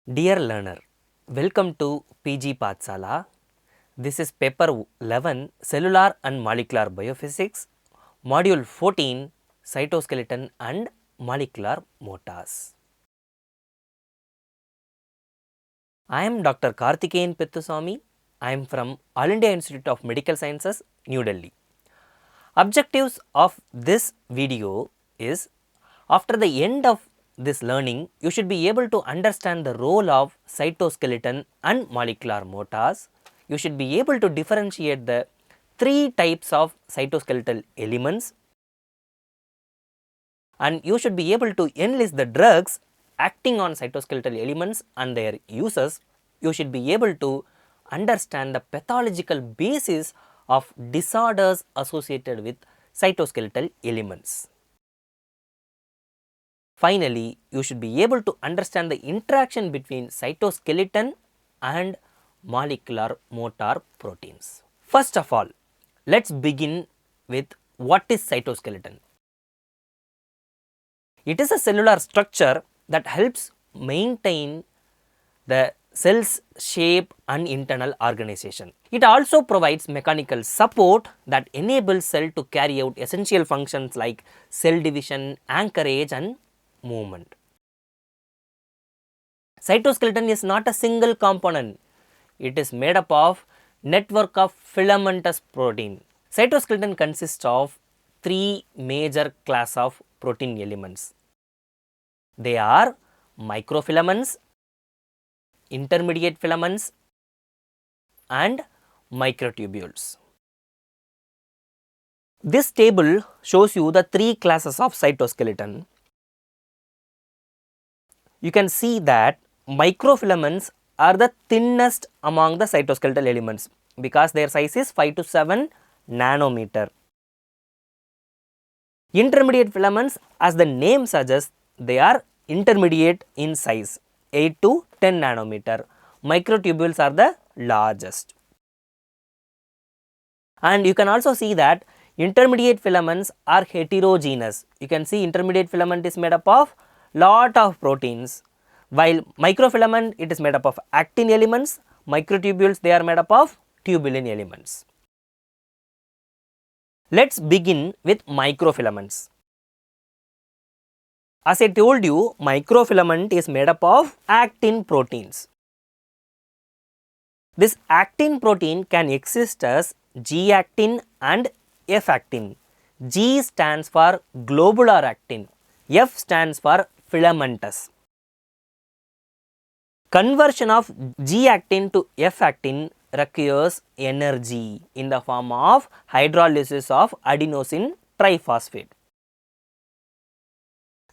Dear learner, welcome to PG Pathsala. This is paper 11 Cellular and Molecular Biophysics, module 14 Cytoskeleton and Molecular Motors. I am Dr. Karthikeyan Pettuswamy. I am from All India Institute of Medical Sciences, New Delhi. Objectives of this video is, after the end of this learning, you should be able to understand the role of cytoskeleton and molecular motors. You should be able to differentiate the three types of cytoskeletal elements, and you should be able to enlist the drugs acting on cytoskeletal elements and their uses. You should be able to understand the pathological basis of disorders associated with cytoskeletal elements. Finally, you should be able to understand the interaction between cytoskeleton and molecular motor proteins. First of all, let's begin with what is cytoskeleton. It is a cellular structure that helps maintain the cell's shape and internal organization. It also provides mechanical support that enables cell to carry out essential functions like cell division, anchorage and movement. Cytoskeleton is not a single component. It is made up of network of filamentous protein. Cytoskeleton consists of three major class of protein elements. They are microfilaments, intermediate filaments and microtubules. This table shows you the three classes of cytoskeleton. You can see that microfilaments are the thinnest among the cytoskeletal elements because their size is 5 to 7 nanometer. Intermediate filaments, as the name suggests, they are intermediate in size, 8 to 10 nanometer. Microtubules are the largest. And you can also see that intermediate filaments are heterogeneous. You can see intermediate filament is made up of lot of proteins, while microfilament it is made up of actin elements, microtubules they are made up of tubulin elements. Let's begin with microfilaments. As I told you, microfilament is made up of actin proteins. This actin protein can exist as G-actin and F-actin. G stands for globular actin, F stands for filamentous. Conversion of G-actin to F-actin requires energy in the form of hydrolysis of adenosine triphosphate.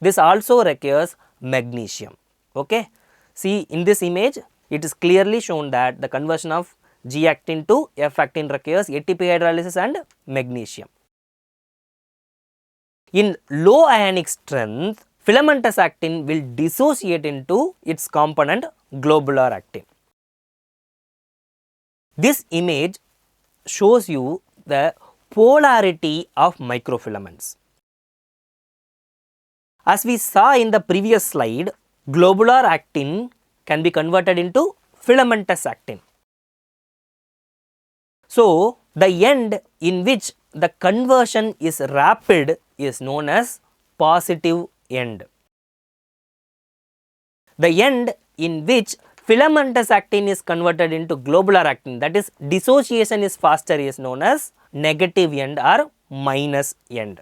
This also requires magnesium. Okay. See, in this image, it is clearly shown that the conversion of G-actin to F-actin requires ATP hydrolysis and magnesium. In low ionic strength, filamentous actin will dissociate into its component globular actin. This image shows you the polarity of microfilaments. As we saw in the previous slide, globular actin can be converted into filamentous actin. So, the end in which the conversion is rapid is known as positive end. The end in which filamentous actin is converted into globular actin, that is dissociation is faster, is known as negative end or minus end.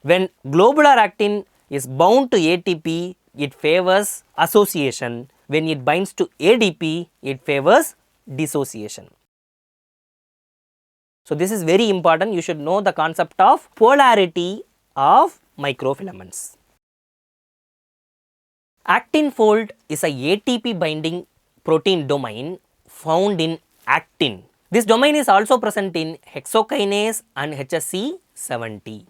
When globular actin is bound to ATP, it favors association. When it binds to ADP, it favors dissociation. So, this is very important. You should know the concept of polarity of microfilaments. Actin fold is a ATP binding protein domain found in actin. This domain is also present in hexokinase and HSC70.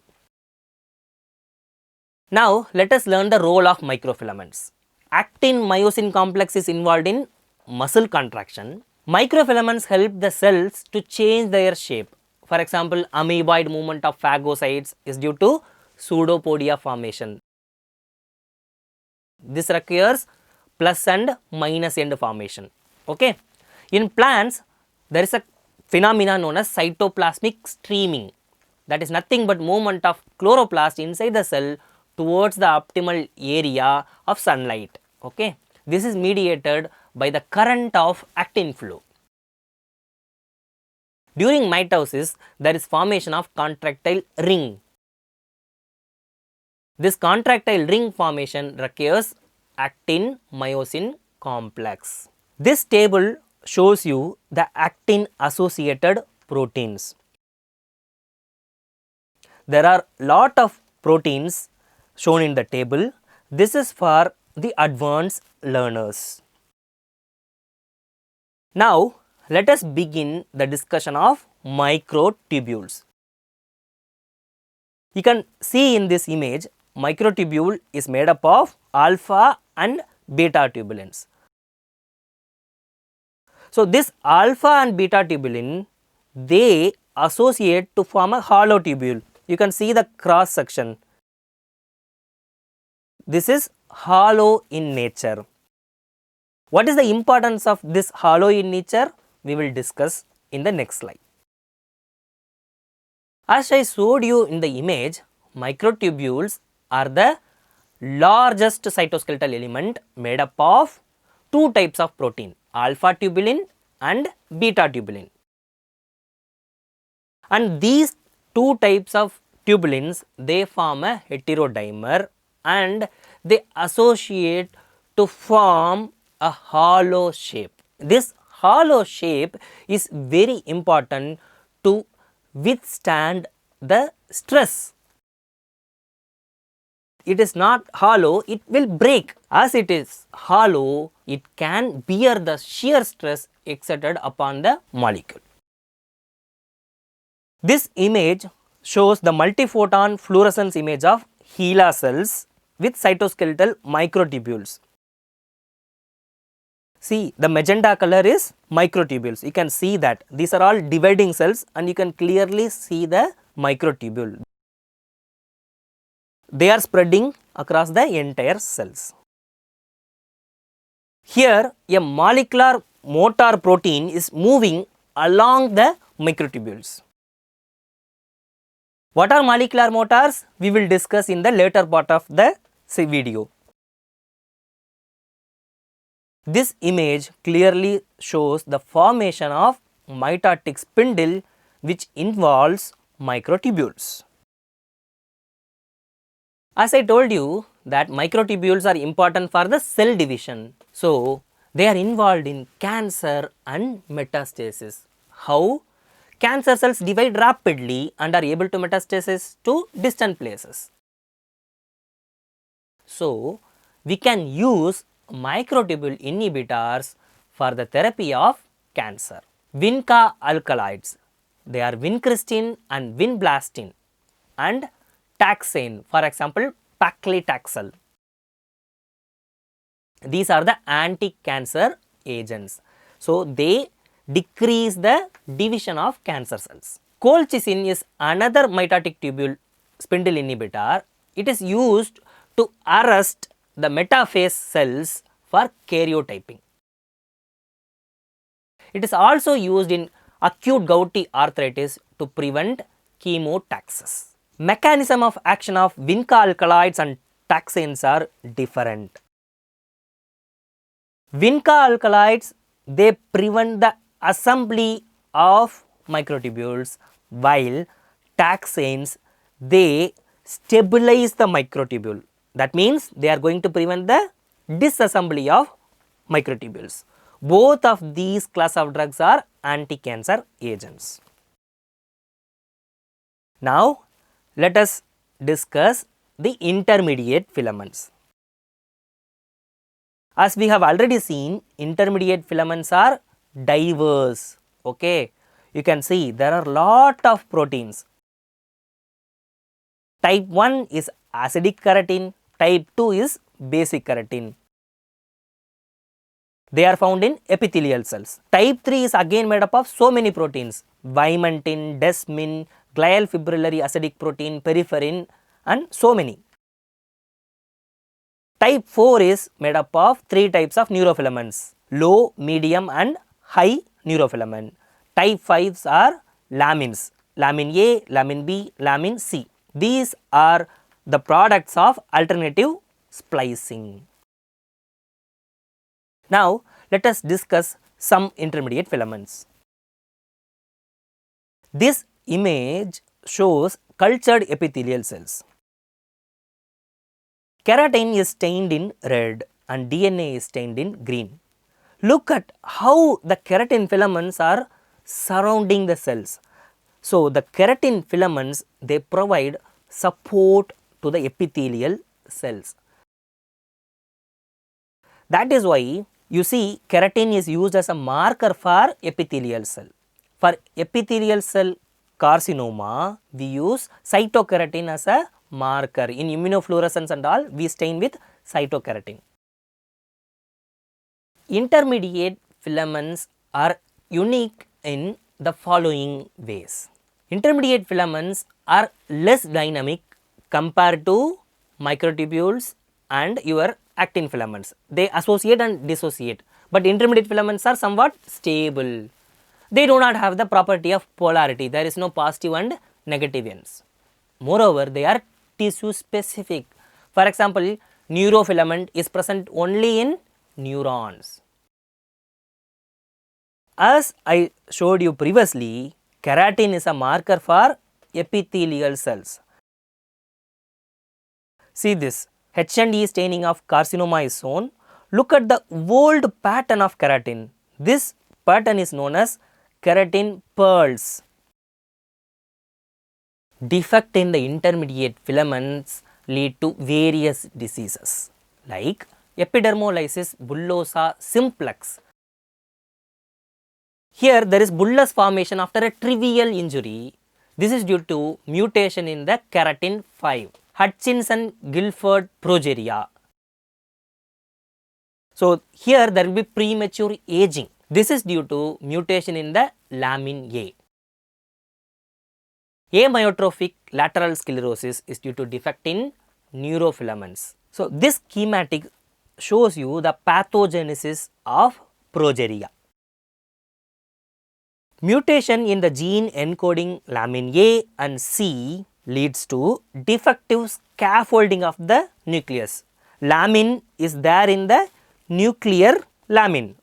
Now, let us learn the role of microfilaments. Actin myosin complex is involved in muscle contraction. Microfilaments help the cells to change their shape. For example, amoeboid movement of phagocytes is due to pseudopodia formation. This requires plus and minus end formation. Okay. In plants, there is a phenomena known as cytoplasmic streaming. That is nothing but movement of chloroplast inside the cell towards the optimal area of sunlight. Okay. This is mediated by the current of actin flow. During mitosis, there is formation of contractile ring. This contractile ring formation requires actin myosin complex. This table shows you the actin associated proteins. There are lot of proteins shown in the table. This is for the advanced learners. Now, let us begin the discussion of microtubules. You can see in this image, microtubule is made up of alpha and beta tubulins. So, this alpha and beta tubulin, they associate to form a hollow tubule. You can see the cross section. This is hollow in nature. What is the importance of this hollow in nature? We will discuss in the next slide. As I showed you in the image, microtubules are the largest cytoskeletal element made up of two types of protein, alpha tubulin and beta tubulin. And these two types of tubulins, they form a heterodimer and they associate to form a hollow shape. This hollow shape is very important to withstand the stress. It is not hollow, it will break. As it is hollow, it can bear the shear stress exerted upon the molecule. This image shows the multiphoton fluorescence image of HeLa cells with cytoskeletal microtubules. See, the magenta color is microtubules. You can see that these are all dividing cells and you can clearly see the microtubule. They are spreading across the entire cells. Here, a molecular motor protein is moving along the microtubules. What are molecular motors? We will discuss in the later part of the video. This image clearly shows the formation of mitotic spindle which involves microtubules. As I told you that microtubules are important for the cell division. So, they are involved in cancer and metastasis. How? Cancer cells divide rapidly and are able to metastasis to distant places. So, we can use microtubule inhibitors for the therapy of cancer. Vinca alkaloids, they are vincristine and vinblastine and taxane, for example, paclitaxel. These are the anti-cancer agents. So, they decrease the division of cancer cells. Colchicine is another mitotic tubule spindle inhibitor. It is used to arrest the metaphase cells for karyotyping. It is also used in acute gouty arthritis to prevent chemotaxis. Mechanism of action of vinca alkaloids and taxanes are different. Vinca alkaloids, they prevent the assembly of microtubules, while taxanes, they stabilize the microtubule. That means they are going to prevent the disassembly of microtubules. Both of these class of drugs are anti-cancer agents. Now, let us discuss the intermediate filaments. As we have already seen, intermediate filaments are diverse. Okay, you can see there are lot of proteins. Type 1 is acidic keratin, type 2 is basic keratin. They are found in epithelial cells. Type 3 is again made up of so many proteins: vimentin, desmin, glial fibrillary acidic protein, peripherin, and so many. Type 4 is made up of 3 types of neurofilaments: low, medium and high neurofilament. Type 5s are lamins: lamin A, lamin B, lamin C. These are the products of alternative splicing. Now, let us discuss some intermediate filaments. This image shows cultured epithelial cells. Keratin is stained in red and DNA is stained in green. Look at how the keratin filaments are surrounding the cells. So, the keratin filaments, they provide support to the epithelial cells. That is why you see keratin is used as a marker for epithelial cell. For epithelial cell carcinoma, we use cytokeratin as a marker. In immunofluorescence and all, we stain with cytokeratin. Intermediate filaments are unique in the following ways. Intermediate filaments are less dynamic compared to microtubules and your actin filaments. They associate and dissociate, but intermediate filaments are somewhat stable. They do not have the property of polarity. There is no positive and negative ends. Moreover, they are tissue specific. For example, neurofilament is present only in neurons. As I showed you previously, keratin is a marker for epithelial cells. See this, H&E staining of carcinoma is shown. Look at the old pattern of keratin. This pattern is known as keratin pearls. Defect in the intermediate filaments lead to various diseases like epidermolysis bullosa simplex. Here there is bullous formation after a trivial injury. This is due to mutation in the keratin 5, Hutchinson-Gilford progeria. So, here there will be premature aging. This is due to mutation in the lamin A. Amyotrophic lateral sclerosis is due to defect in neurofilaments. So, this schematic shows you the pathogenesis of progeria. Mutation in the gene encoding lamin A and C leads to defective scaffolding of the nucleus. Lamin is there in the nuclear lamin.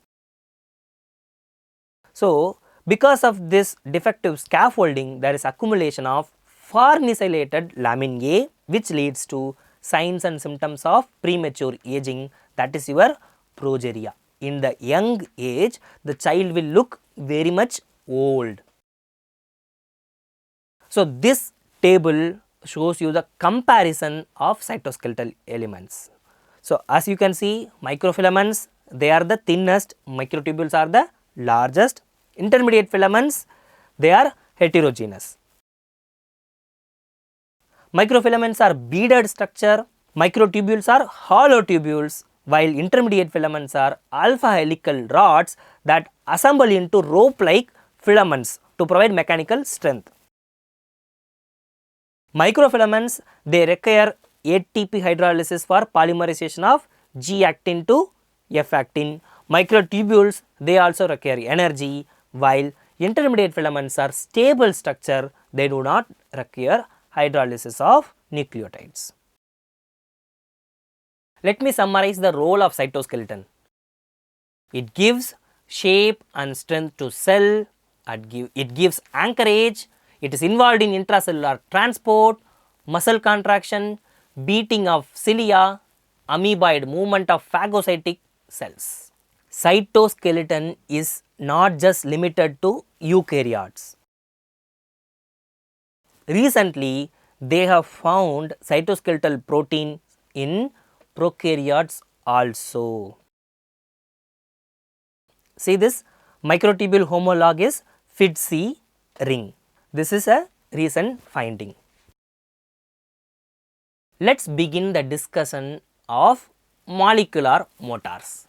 So, because of this defective scaffolding, there is accumulation of farnesylated lamin A, which leads to signs and symptoms of premature aging, that is your progeria. In the young age, the child will look very much old. So, this table shows you the comparison of cytoskeletal elements. So, as you can see, microfilaments, they are the thinnest, microtubules are the largest, intermediate filaments, they are heterogeneous. Microfilaments are beaded structure, microtubules are hollow tubules, while intermediate filaments are alpha helical rods that assemble into rope-like filaments to provide mechanical strength. Microfilaments, they require ATP hydrolysis for polymerization of G-actin to F-actin. Microtubules, they also require energy, while intermediate filaments are stable structure, they do not require hydrolysis of nucleotides. Let me summarize the role of cytoskeleton. It gives shape and strength to cell, it gives anchorage, it is involved in intracellular transport, muscle contraction, beating of cilia, amoeboid movement of phagocytic cells. Cytoskeleton is not just limited to eukaryotes. Recently, they have found cytoskeletal protein in prokaryotes also. See this, microtubule homolog is FIDC ring. This is a recent finding. Let us begin the discussion of molecular motors.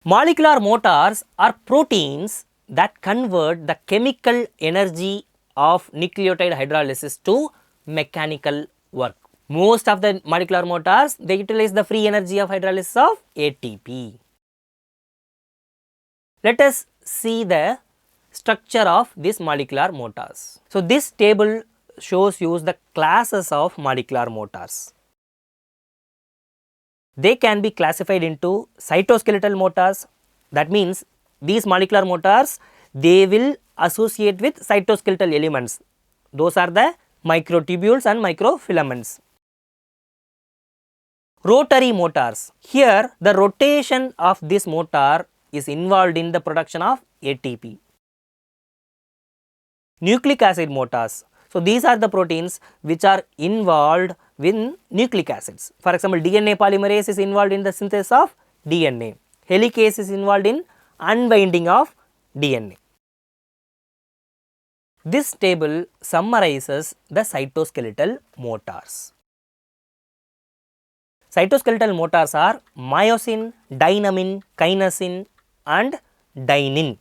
Molecular motors are proteins that convert the chemical energy of nucleotide hydrolysis to mechanical work. Most of the molecular motors, they utilize the free energy of hydrolysis of ATP. Let us see the structure of these molecular motors. So, this table shows you the classes of molecular motors. They can be classified into cytoskeletal motors. That means these molecular motors, they will associate with cytoskeletal elements. Those are the microtubules and microfilaments. Rotary motors. Here the rotation of this motor is involved in the production of ATP. Nucleic acid motors. So, these are the proteins which are involved with nucleic acids. For example, DNA polymerase is involved in the synthesis of DNA. Helicase is involved in unbinding of DNA. This table summarizes the cytoskeletal motors. Cytoskeletal motors are myosin, dynamin, kinesin and dynein.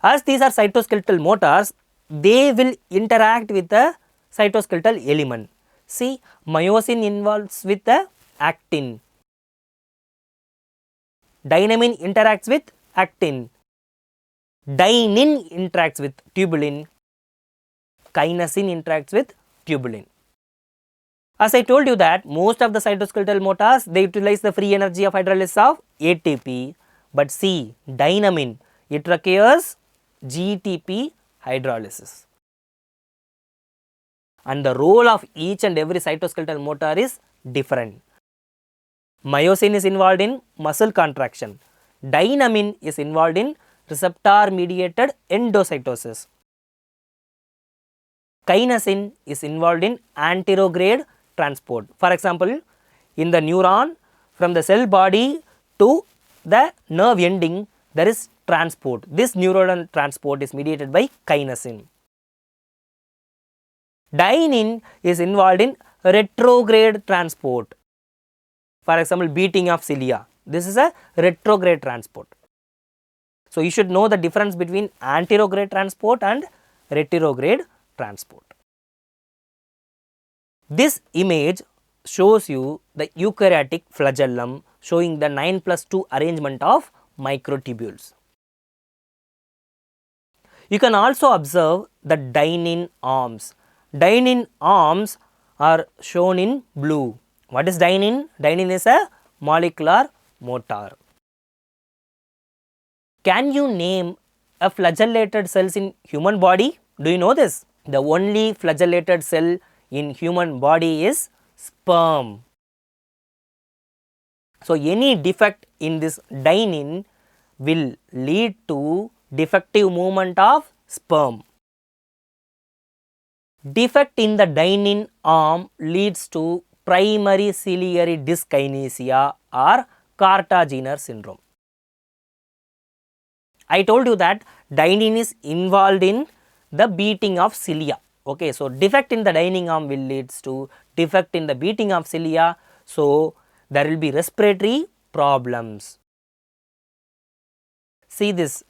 As these are cytoskeletal motors, they will interact with the cytoskeletal element. See, myosin involves with the actin, dynamin interacts with actin, dynein interacts with tubulin, kinesin interacts with tubulin. As I told you that most of the cytoskeletal motors, they utilize the free energy of hydrolysis of ATP, but see, dynamin, it requires GTP hydrolysis. And the role of each and every cytoskeletal motor is different. Myosin is involved in muscle contraction. Dynamin is involved in receptor mediated endocytosis. Kinesin is involved in anterograde transport. For example, in the neuron, from the cell body to the nerve ending, there is transport. This neuronal transport is mediated by kinesin. Dynein is involved in retrograde transport. For example, beating of cilia. This is a retrograde transport. So, you should know the difference between anterograde transport and retrograde transport. This image shows you the eukaryotic flagellum showing the 9+2 arrangement of microtubules. You can also observe the dynein arms. Dynein arms are shown in blue. What is dynein? Dynein is a molecular motor. Can you name a flagellated cells in human body? Do you know this? The only flagellated cell in human body is sperm. So, any defect in this dynein will lead to defective movement of sperm. Defect in the dynein arm leads to primary ciliary dyskinesia or Carter-Jenner syndrome. I told you that dynein is involved in the beating of cilia. Okay, so defect in the dynein arm will leads to defect in the beating of cilia. So, there will be respiratory problems. See this,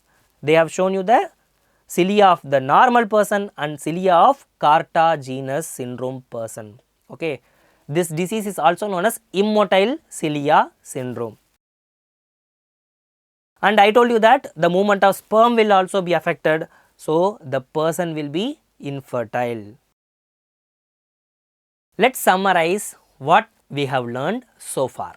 they have shown you the cilia of the normal person and cilia of Carter-Jenner syndrome person. Okay, this disease is also known as immotile cilia syndrome. And I told you that the movement of sperm will also be affected. So, the person will be infertile. Let us summarize what we have learned so far.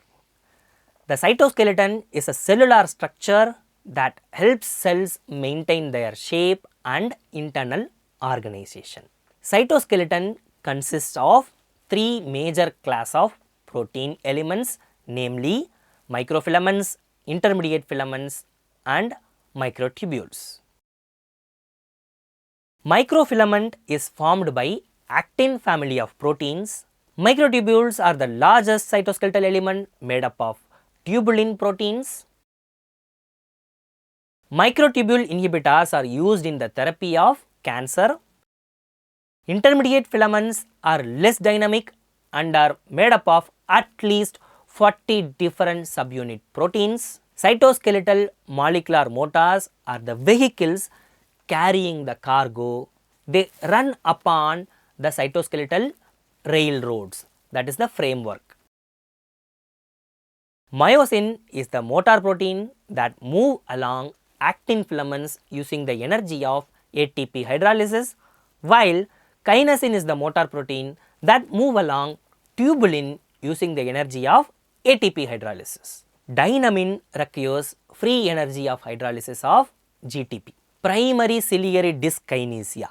The cytoskeleton is a cellular structure that helps cells maintain their shape and internal organization. Cytoskeleton consists of three major class of protein elements, namely microfilaments, intermediate filaments and microtubules. Microfilament is formed by actin family of proteins. Microtubules are the largest cytoskeletal element made up of tubulin proteins. Microtubule inhibitors are used in the therapy of cancer. Intermediate filaments are less dynamic and are made up of at least 40 different subunit proteins. Cytoskeletal molecular motors are the vehicles carrying the cargo. They run upon the cytoskeletal railroads, that is the framework. Myosin is the motor protein that move along actin filaments using the energy of ATP hydrolysis, while kinesin is the motor protein that move along tubulin using the energy of ATP hydrolysis. Dynamin requires free energy of hydrolysis of GTP. Primary ciliary dyskinesia,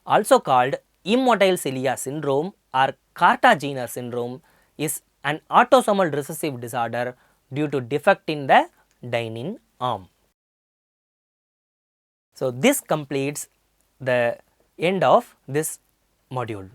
also called immotile cilia syndrome or Carter-Jenner syndrome, is an autosomal recessive disorder due to defect in the dynein arm. So, this completes the end of this module.